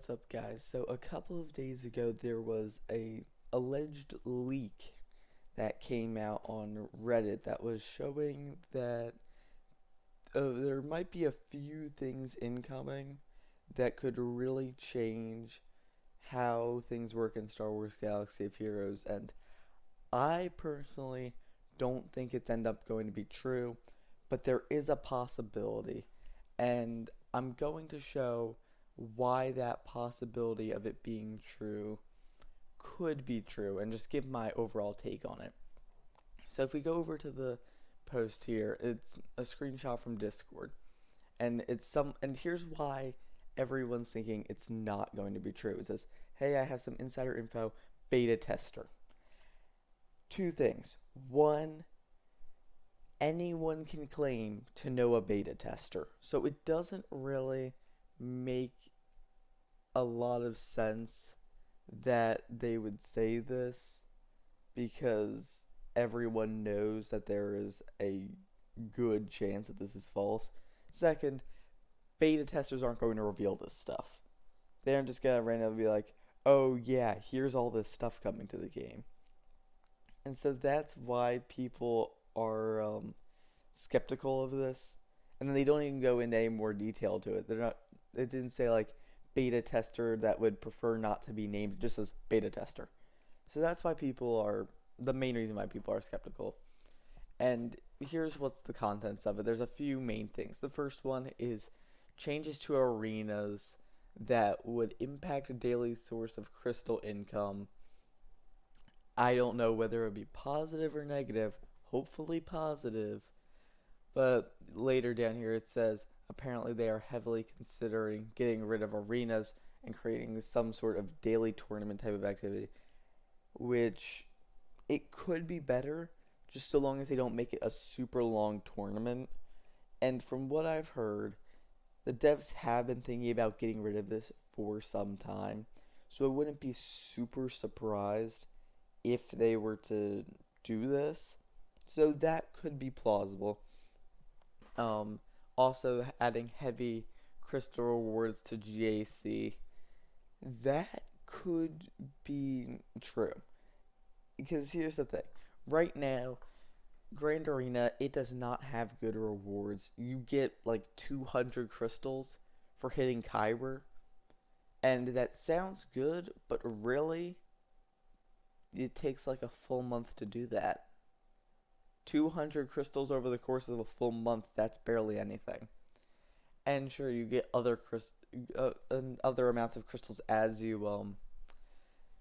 What's up, guys? So a couple of days ago, there was a alleged leak that came out on Reddit that was showing that there might be a few things incoming that could really change how things work in Star Wars Galaxy of Heroes, and I personally don't think it's end up going to be true, but there is a possibility, and I'm going to show why that possibility of it being true could be true and just give my overall take on it. So if we go over to the post here, it's a screenshot from Discord, and here's why everyone's thinking it's not going to be true. It says, "Hey, I have some insider info, beta tester." Two things. One, anyone can claim to know a beta tester. So it doesn't really make a lot of sense that they would say this because everyone knows that there is a good chance that this is false. Second, beta testers aren't going to reveal this stuff. They aren't just going to randomly be like, oh yeah, here's all this stuff coming to the game. And so that's why people are skeptical of this. And then they don't even go into any more detail to it. It didn't say like beta tester that would prefer not to be named. It just says beta tester. So that's why the main reason why people are skeptical. And here's what's the contents of it. There's a few main things. The first one is changes to arenas that would impact a daily source of crystal income. I don't know whether it would be positive or negative. Hopefully positive. But later down here it says apparently they are heavily considering getting rid of arenas and creating some sort of daily tournament type of activity, which it could be better just so long as they don't make it a super long tournament. And from what I've heard, the devs have been thinking about getting rid of this for some time. So I wouldn't be super surprised if they were to do this. So that could be plausible. Also adding heavy crystal rewards to GAC. That could be true. Because here's the thing. Right now, Grand Arena, it does not have good rewards. You get like 200 crystals for hitting Kyber. And that sounds good, but really, it takes like a full month to do that. 200 crystals over the course of a full month, that's barely anything. And sure, you get other amounts of crystals as you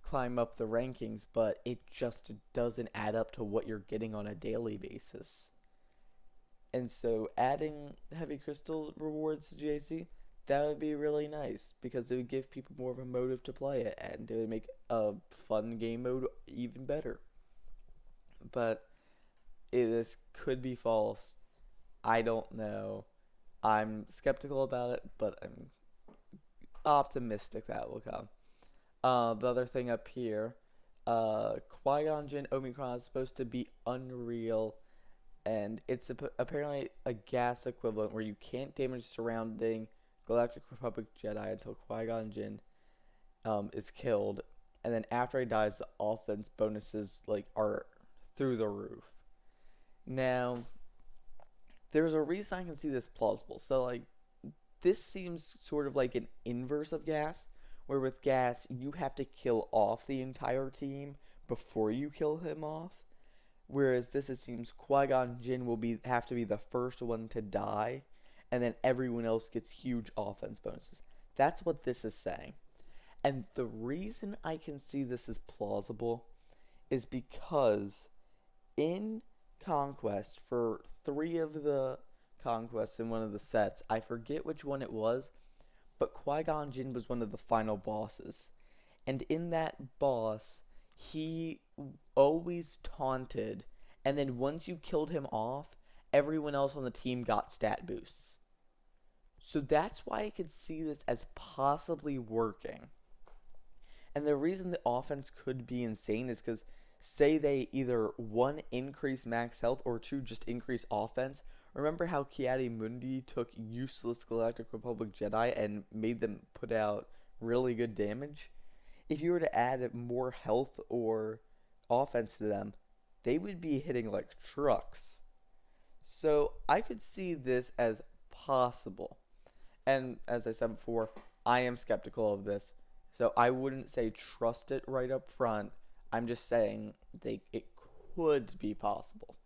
climb up the rankings, but it just doesn't add up to what you're getting on a daily basis. And so adding heavy crystal rewards to JC, that would be really nice because it would give people more of a motive to play it and it would make a fun game mode even better. But this could be false. I don't know. I'm skeptical about it, but I'm optimistic that will come. The other thing up here, Qui-Gon Jinn Omicron is supposed to be unreal, and it's apparently a gas equivalent where you can't damage surrounding Galactic Republic Jedi until Qui-Gon Jinn is killed, and then after he dies, the offense bonuses are through the roof. Now, there's a reason I can see this plausible. So, this seems sort of like an inverse of gas, where with gas, you have to kill off the entire team before you kill him off. Whereas this, it seems Qui-Gon Jinn will have to be the first one to die, and then everyone else gets huge offense bonuses. That's what this is saying. And the reason I can see this as plausible is because in Conquest, for 3 of the conquests in one of the sets, I forget which one it was, but Qui-Gon Jinn was one of the final bosses. And in that boss, he always taunted, and then once you killed him off, everyone else on the team got stat boosts. So that's why I could see this as possibly working. And the reason the offense could be insane is because say they either 1, increase max health, or 2, just increase offense. Remember how Ki-Adi Mundi took useless Galactic Republic Jedi and made them put out really good damage. If you were to add more health or offense to them, they would be hitting like trucks. So I could see this as possible. And as I said before, I am skeptical of this. So I wouldn't say trust it right up front. I'm just saying it could be possible.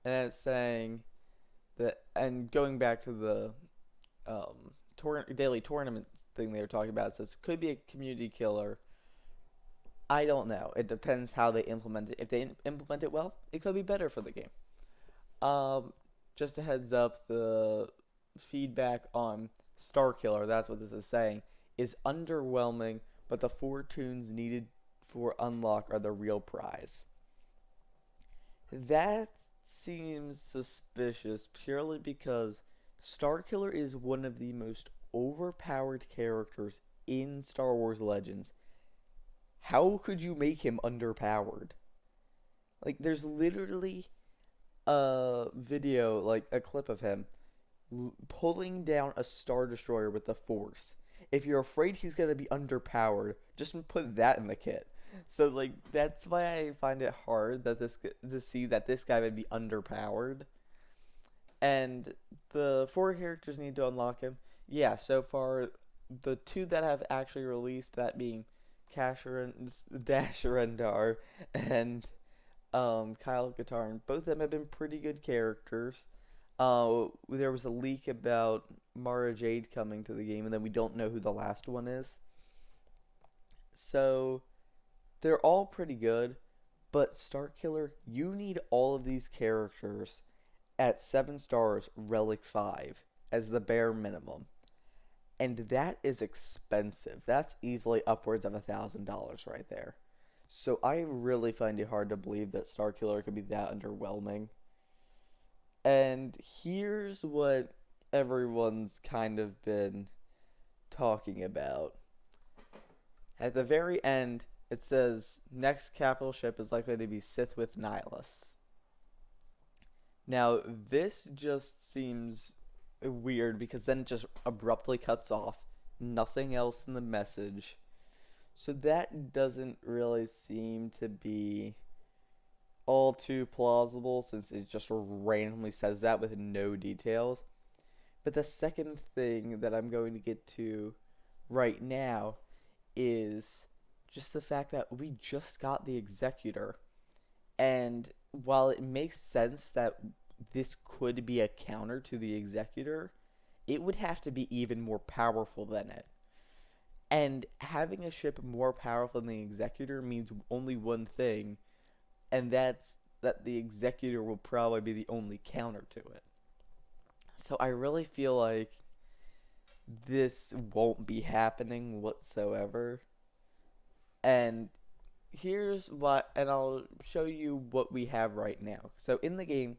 And it's saying that, and going back to the daily tournament thing they were talking about, it says could be a community killer. I don't know. It depends how they implement it. If they implement it well, it could be better for the game. Um, just a heads up, the feedback on Star Killer, that's what this is saying, is underwhelming, but the 4 tunes needed for unlock are the real prize. That seems suspicious purely because Starkiller is one of the most overpowered characters in Star Wars Legends. How could you make him underpowered? Like, there's literally a video, like a clip of him pulling down a Star Destroyer with the Force. If you're afraid he's going to be underpowered, just put that in the kit. So, like, that's why I find it hard that to see that this guy would be underpowered. And the 4 characters need to unlock him. Yeah, so far, the 2 that have actually released, that being Dash Rendar and Kyle Katarn, both of them have been pretty good characters. There was a leak about Mara Jade coming to the game, and then we don't know who the last one is. So, they're all pretty good, but Starkiller, you need all of these characters at 7 stars, Relic 5, as the bare minimum. And that is expensive. That's easily upwards of $1,000 right there. So I really find it hard to believe that Starkiller could be that underwhelming. And here's what everyone's kind of been talking about. At the very end, it says next capital ship is likely to be Sith with Nihilus. Now, this just seems weird because then it just abruptly cuts off. Nothing else in the message. So that doesn't really seem to be all too plausible since it just randomly says that with no details. But the second thing that I'm going to get to right now is just the fact that we just got the Executor. And while it makes sense that this could be a counter to the Executor, it would have to be even more powerful than it. And having a ship more powerful than the Executor means only one thing, and that's that the Executor will probably be the only counter to it. So I really feel like this won't be happening whatsoever. And here's what, and I'll show you what we have right now. So in the game,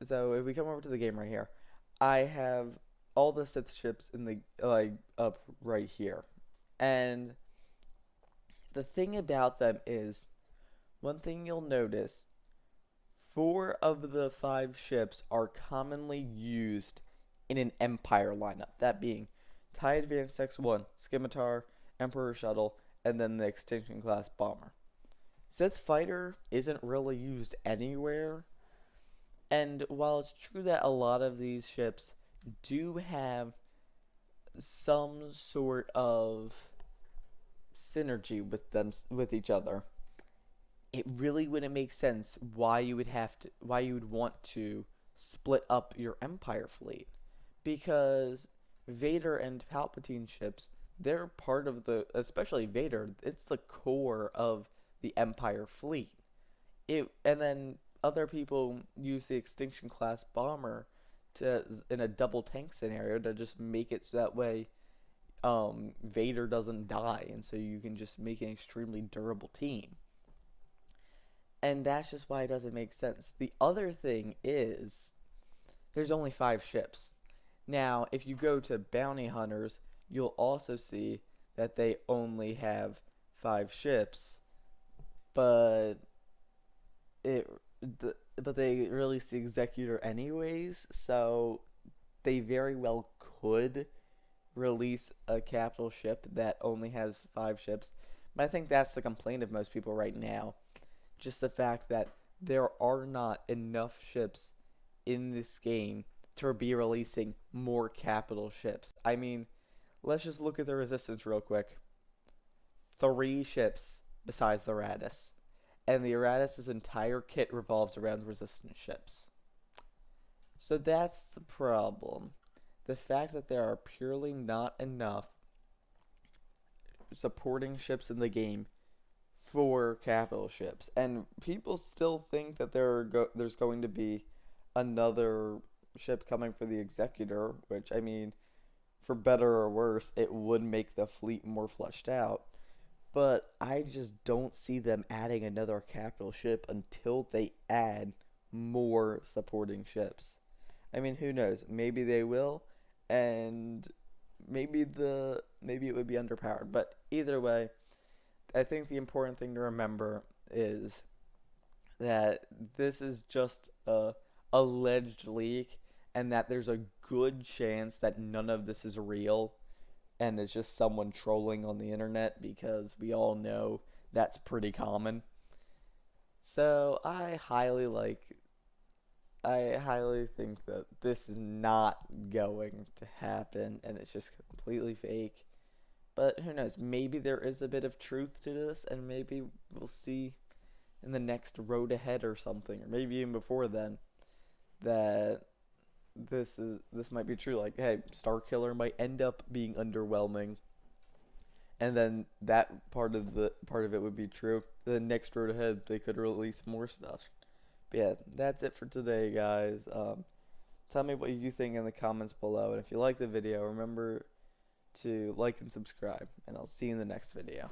so if we come over to the game right here, I have all the Sith ships in the up right here, and the thing about them is, one thing you'll notice, 4 of the 5 ships are commonly used in an Empire lineup. That being TIE Advanced X-1, Scimitar, Emperor Shuttle, and then the Extinction Class Bomber. Sith Fighter isn't really used anywhere. And while it's true that a lot of these ships do have some sort of synergy with each other, it really wouldn't make sense why you would want to split up your Empire fleet, because Vader and Palpatine ships, they're part of especially Vader, it's the core of the Empire fleet. And then other people use the Extinction Class Bomber in a double tank scenario to just make it so that way Vader doesn't die, and so you can just make an extremely durable team. And that's just why it doesn't make sense. The other thing is, there's only 5 ships. Now, if you go to Bounty Hunters, you'll also see that they only have 5 ships, but they released the Executor anyways, so they very well could release a capital ship that only has 5 ships. But I think that's the complaint of most people right now. Just the fact that there are not enough ships in this game to be releasing more capital ships. I mean, let's just look at the Resistance real quick. 3 ships besides the Radis. And the Radis' entire kit revolves around Resistance ships. So that's the problem. The fact that there are purely not enough supporting ships in the game for capital ships. And people still think that there's going to be another ship coming for the Executor, which, I mean, for better or worse, it would make the fleet more fleshed out. But I just don't see them adding another capital ship until they add more supporting ships. I mean, who knows? Maybe they will, and maybe it would be underpowered. But either way, I think the important thing to remember is that this is just a alleged leak, and that there's a good chance that none of this is real, and it's just someone trolling on the internet, because we all know that's pretty common. So I highly think that this is not going to happen, and it's just completely fake. But who knows? Maybe there is a bit of truth to this, and maybe we'll see in the next road ahead or something, or maybe even before then, that this might be true. Like, hey, Starkiller might end up being underwhelming, and then that part of it would be true. The next road ahead, they could release more stuff. But yeah, that's it for today, guys. Tell me what you think in the comments below, and if you like the video, remember to like and subscribe, and I'll see you in the next video.